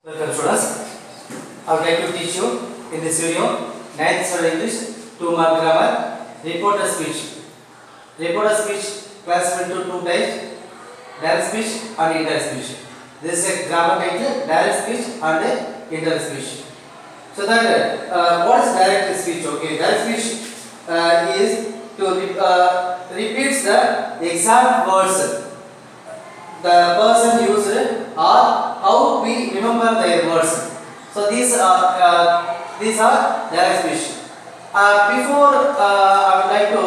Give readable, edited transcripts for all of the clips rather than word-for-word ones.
Welcome students. I would like to teach you in this video 9th standard English 2-mark grammar reporter speech. Reporter speech classified into two types: direct speech and indirect speech. This is a grammar title: direct speech and indirect speech. So that what is direct speech? Okay, direct speech is to repeats the exact words the person used or how we remember their words. So these are direct speech. Before I would like to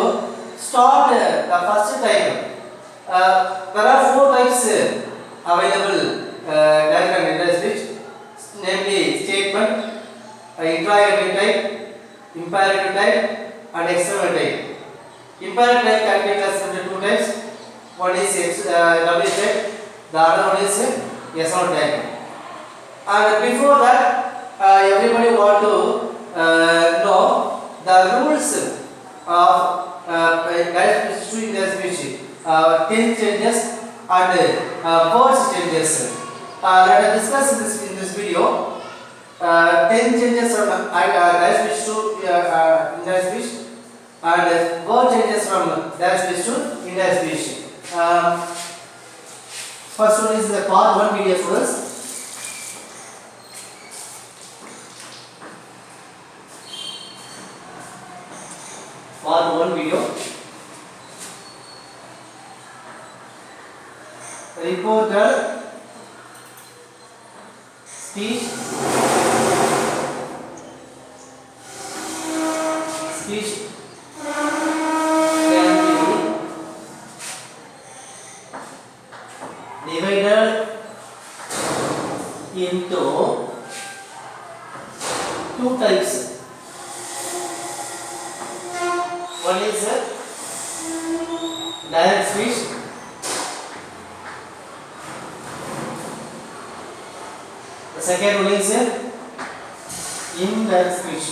start the first type. There are four types available direct and indirect speech, namely statement, interrogative type, imperative type, and exclamative type. Imperative type can be classified into two types. One is W type, the other one is yes or no type. And before that, everybody want to know the rules of direct speech to indirect speech, tense changes and words changes. Let us discuss in this video. Tense changes from direct speech to indirect speech, and word changes from direct speech to indirect speech. First one is the part 1 video students. Part 1 video. Reporter speech divided into two types. One is direct speech, the second one is indirect speech.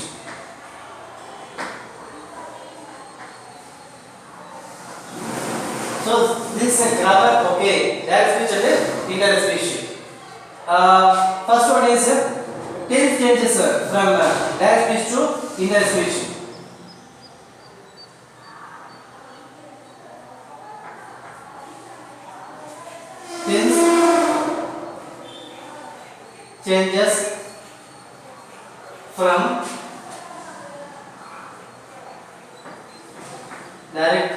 So this is a grammar, okay, direct speech and indirect speech. First one is tense changes from direct speech to indirect speech. Tense changes from direct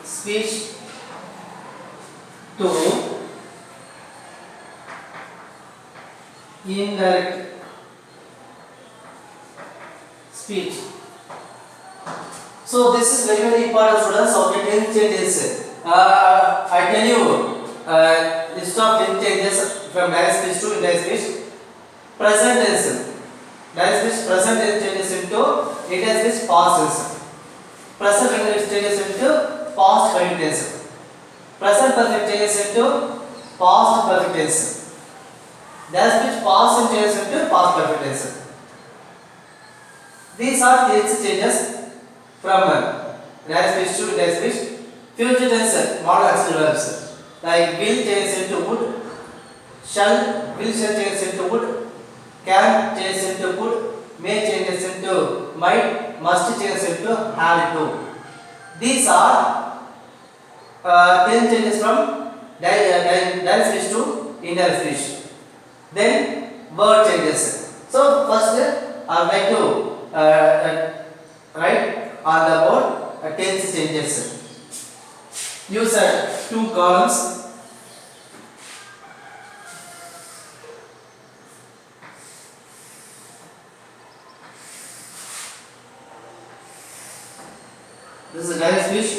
speech to indirect speech. So this is very important students. Okay, tense changes. I tell you list of tense changes from direct speech to indirect speech. Present tense. Direct speech present tense changes into indirect speech past tense. Present tense changes into past perfect tense. Present perfect changes into past perfect tense. Direct speech past tense changes into past perfect tense. These are tense changes from direct speech to indirect speech. Future tense modal auxiliary verbs like will changes into would, will changes into would, can changes into could, may changes into might, must changes into have to. These are 10 changes from direct speech to indirect speech. Then word changes. So first I would like to write on the board tense changes. Use two columns. This is direct speech.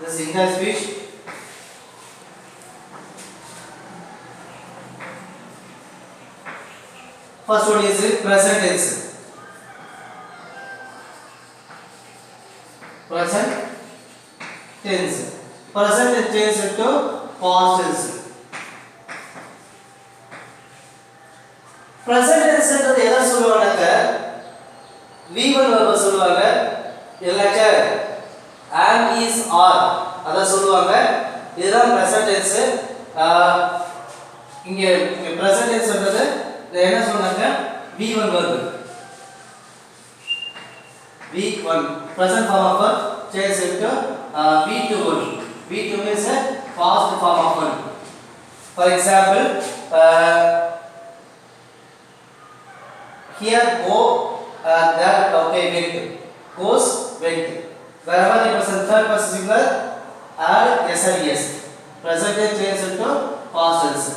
This is indirect speech. First one is present tense. Present tense. Present tense changes into past tense. Present tense என்றது எதை சொல்லுவாங்க? V1 verb சொல்லுவாங்க. இல்லைக்க am is are அத சொல்லுவாங்க இதுதான் present tense இங்க present tense சொல்றது என்ன சொன்னாங்க v1 verb v1 present form of verb change into v2 verb v2 means a past form of verb for example here go that okay went goes went wherever it was in third person singular add s and s present tense change into past tense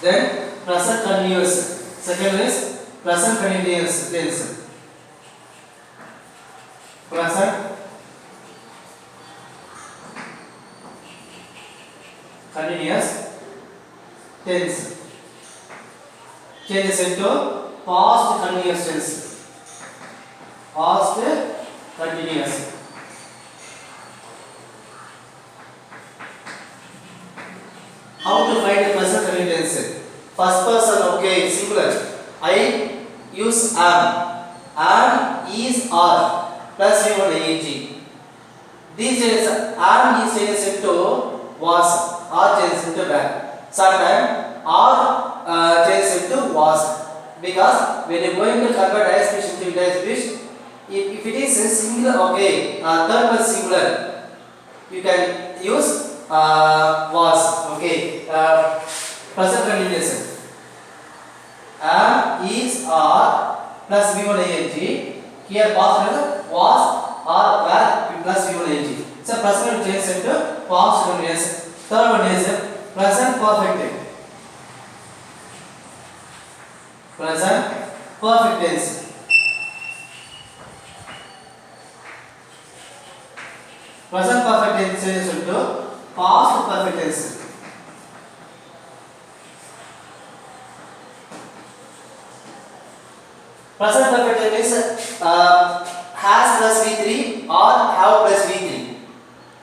then present continuous second is present continuous tense present continuous tense changes into past continuous tense past continuous how to find the present continuous tense first person okay singular I use am is are plus v1 ing these days am is changes into was are changes into were sometimes are changes into was because when you are going to convert direct speech into indirect speech if it is a singular okay third person singular you can use was okay present continuous am is are plus v1 ing here past was or were plus v1 ing so present changes into past continuous third one is present perfect present perfect tense present perfect tense changes into past perfect tense present perfect tense is has plus v3 or have plus v3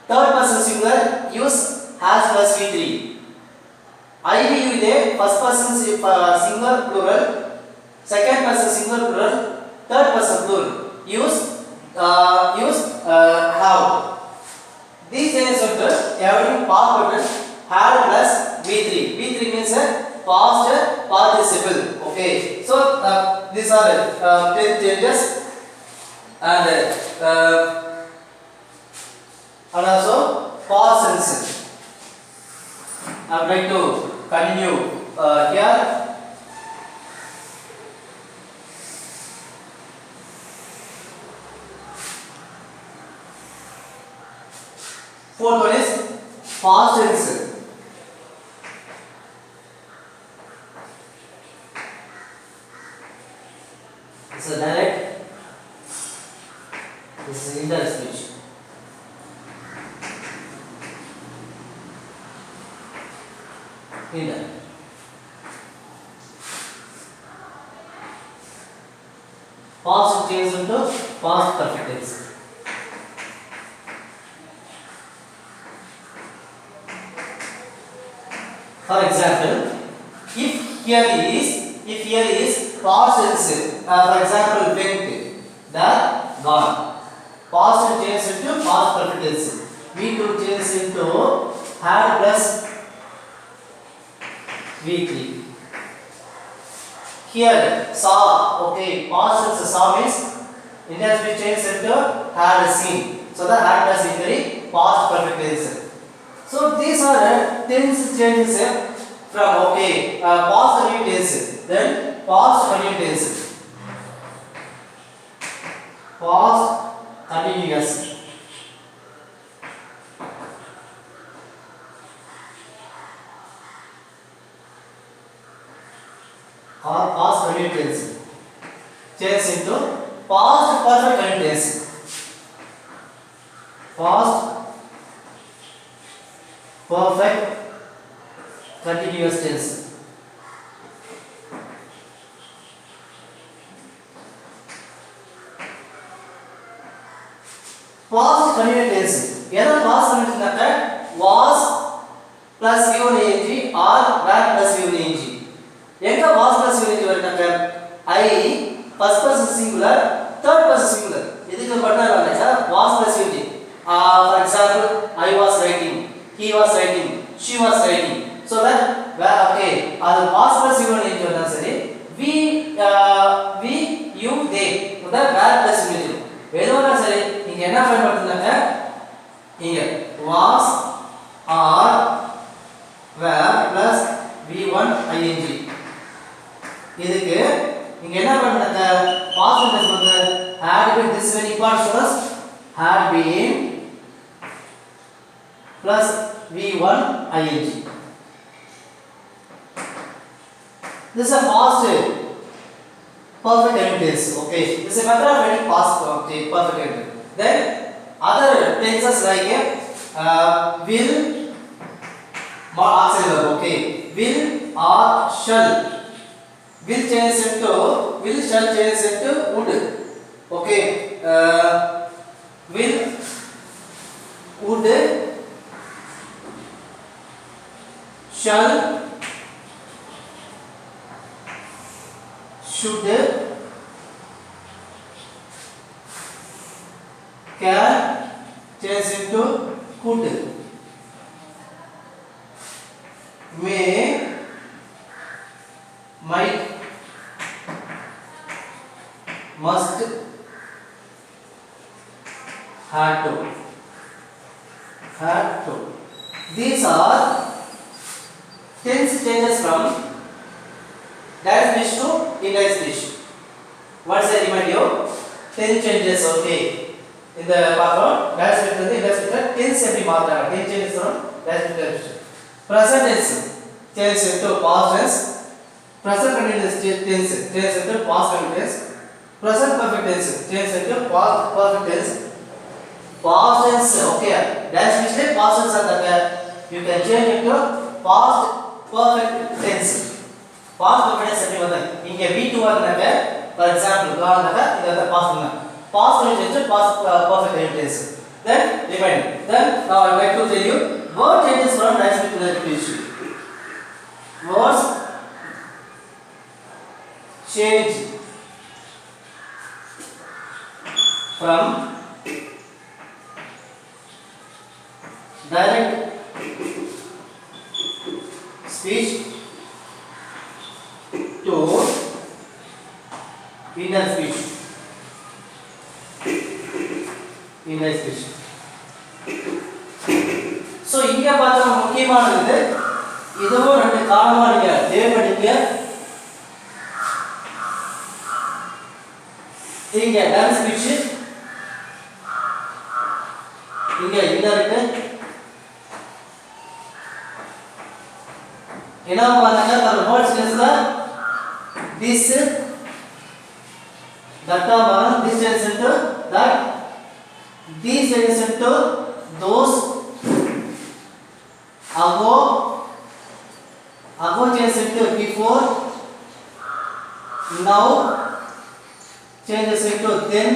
third person singular use has plus v3 I will use a first person singular plural second person singular plural third person plural use have these changes are every past perfect had plus v3 v3 means past participle okay so these are 10 changes and also past tense I would like to continue here fourth one is past tense this is direct this is indirect speech indirect past changes into past perfect tense for example if here is past tense for example went that gone past changes into past perfect tense v2 changes into had plus v3 here saw okay past tense saw means indirect speech changes into had seen so the had plus v3 past perfect tense so these are tense changes from okay past continuous tense then past continuous tense past continuous or past continuous tense changes into past perfect continuous past perfect continuous tense past continuous tense எதா past continuous was plus v1 ing or were plus v1 ing எங்க was plus v1 ing வருதுனாக்க I first person singular third person singular இதுக்கு மட்டும் இல்ல was plus v1 I For example, I was writing, he was writing, she was writing. So that okay, அது past participle னு சொன்னா சரி we you they that were plus image எதுவானா சரி நீங்க என்ன பயன்படுத்துனாங்க இங்க was are were plus v1 ing இதுக்கு நீங்க என்ன பண்ணாங்க past tense வந்து had been this many parts was had been plus v1 ing. This is a past perfect tense. Okay, this is a method of writing past perfect tense. Then other tenses like will auxiliary verb. Okay, will or shall. Will change into will, shall change into would. Okay, will, would, shall, should, can change into could, may, might, must, had to. These are tense changes from direct speech to indirect speech. What is the remind you? 10 changes. Okay. In the background, direct speech to indirect speech, tense every marker. 10 changes from direct speech to indirect speech. Present tense changes into past tense. Present continuous tense changes into past continuous. Present perfect tense changes into past perfect tense. Past tense, okay. Direct speech le past tense andanga you can change into past perfect tense. Past perfect tense எப்படி வந்து இங்க v2 வந்தங்க for example உதாரணமாக இத past பண்ண past tense past perfect tense. Then remind. Then now I like to tell you word changes from direct speech to indirect speech. Words change from direct speech to indirect speech. So இங்க பார்த்தா முக்கியமானது இதுவும் ரெண்டு காரணமா நீங்க தேவைப்படுங்க. இங்க direct speech இங்க indirect என்ன பண்ணாங்க the words is the this that this changes into that these changes into those ago changes into before now changes into then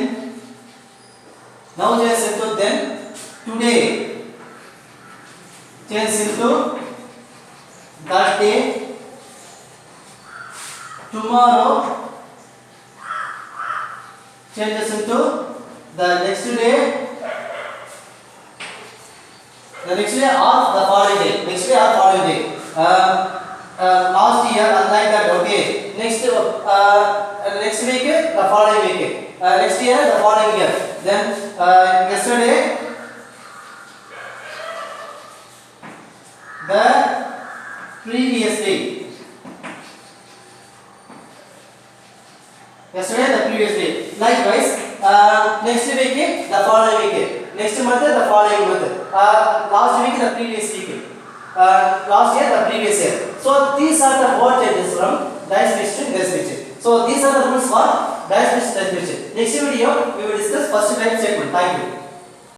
now changes into then today changes into that day tomorrow changes into the next day or the following day last year unlike that. Okay, next week the following week next year the following year then yesterday the previous day likewise next week the following week next month the following month last week the previous week last year the previous year. So these are the word changes from direct speech to indirect speech. So these are the rules for direct speech to indirect speech. Next video we will discuss first type statement. Thank you.